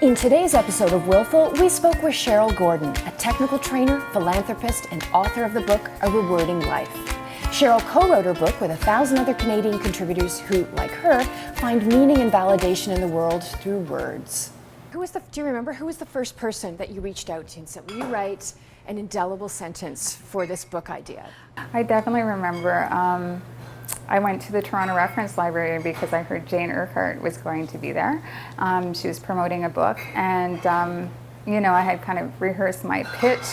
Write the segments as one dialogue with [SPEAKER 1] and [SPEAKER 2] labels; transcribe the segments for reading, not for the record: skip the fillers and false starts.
[SPEAKER 1] In today's episode of Willful, we spoke with Sheryl Gordon, a technical trainer, philanthropist, and author of the book, A Rewording Life. Sheryl co-wrote her book with 1,000 other Canadian contributors who, like her, find meaning and validation in the world through words. Do you remember who was the first person that you reached out to and said, will you write an indelible sentence for this book idea?
[SPEAKER 2] I definitely remember I went to the Toronto Reference Library because I heard Jane Urquhart was going to be there. She was promoting a book, and I had kind of rehearsed my pitch,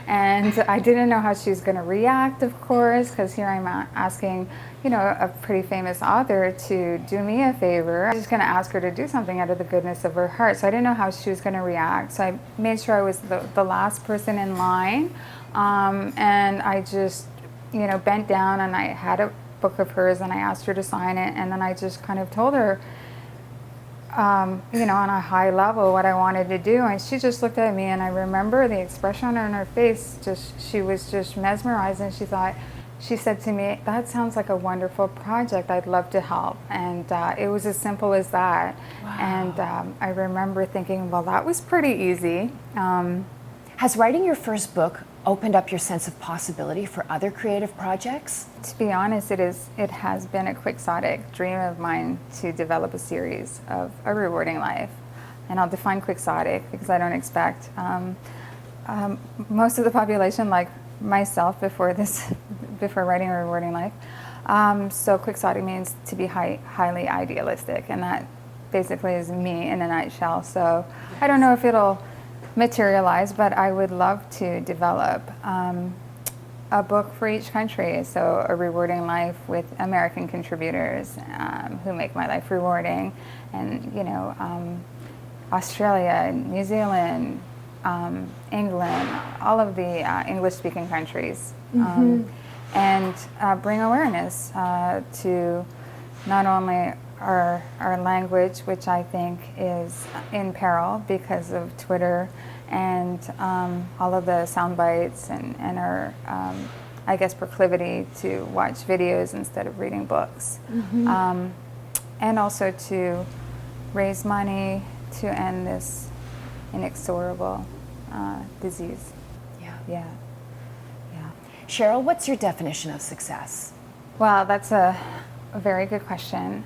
[SPEAKER 2] and I didn't know how she was going to react, of course, because here I'm asking, a pretty famous author to do me a favor. I was just going to ask her to do something out of the goodness of her heart, so I didn't know how she was going to react. So I made sure I was the last person in line, and I just, bent down, and I had a book of hers, and I asked her to sign it, and then I just kind of told her, on a high level what I wanted to do, and she just looked at me, and I remember the expression on her face, she was just mesmerized, and she said to me, that sounds like a wonderful project, I'd love to help. And it was as simple as that.
[SPEAKER 1] Wow.
[SPEAKER 2] And I remember thinking, well, that was pretty easy.
[SPEAKER 1] Has writing your first book opened up your sense of possibility for other creative projects?
[SPEAKER 2] To be honest, it has been a quixotic dream of mine to develop a series of A Rewording Life. And I'll define quixotic because I don't expect most of the population, like myself, before writing A Rewarding Life. So quixotic means to be highly idealistic, and that basically is me in a nutshell. So yes. I don't know if it'll materialize, but I would love to develop a book for each country. So A Rewording Life with American contributors who make my life rewarding, and Australia, New Zealand, England, all of the English-speaking countries, and bring awareness to not only our language, which I think is in peril because of Twitter and all of the sound bites and our, proclivity to watch videos instead of reading books. And also to raise money to end this inexorable disease. Yeah.
[SPEAKER 1] Sheryl, what's your definition of success?
[SPEAKER 2] Well, that's a very good question.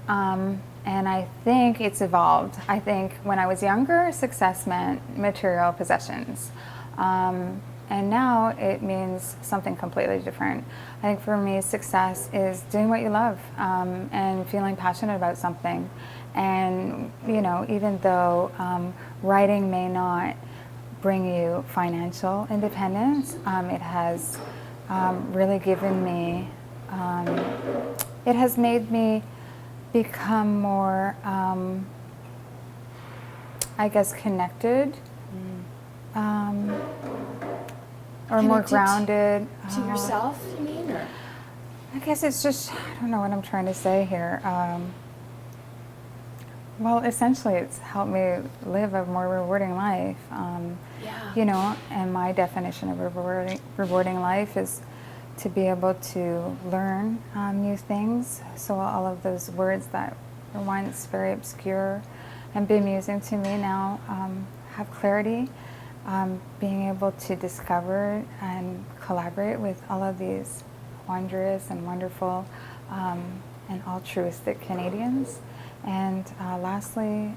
[SPEAKER 2] And I think it's evolved. I think when I was younger, success meant material possessions. And now it means something completely different. I think for me, success is doing what you love and feeling passionate about something. And, even though writing may not bring you financial independence, it has really given me, it has made me become more, connected, or more grounded.
[SPEAKER 1] To yourself, you mean? Or?
[SPEAKER 2] I guess it's just, I don't know what I'm trying to say here. Well, essentially it's helped me live a more rewarding life. And my definition of a rewarding life is to be able to learn new things. So all of those words that were once very obscure and bemusing to me now have clarity. Being able to discover and collaborate with all of these wondrous and wonderful and altruistic Canadians. And lastly,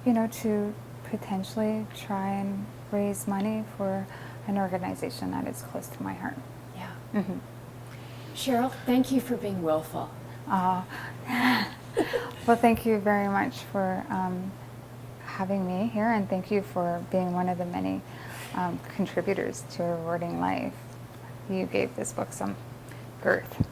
[SPEAKER 2] to potentially try and raise money for an organization that is close to my heart.
[SPEAKER 1] Yeah. Sheryl, thank you for being willful.
[SPEAKER 2] Well, thank you very much for having me here, and thank you for being one of the many contributors to A Rewarding Life. You gave this book some girth.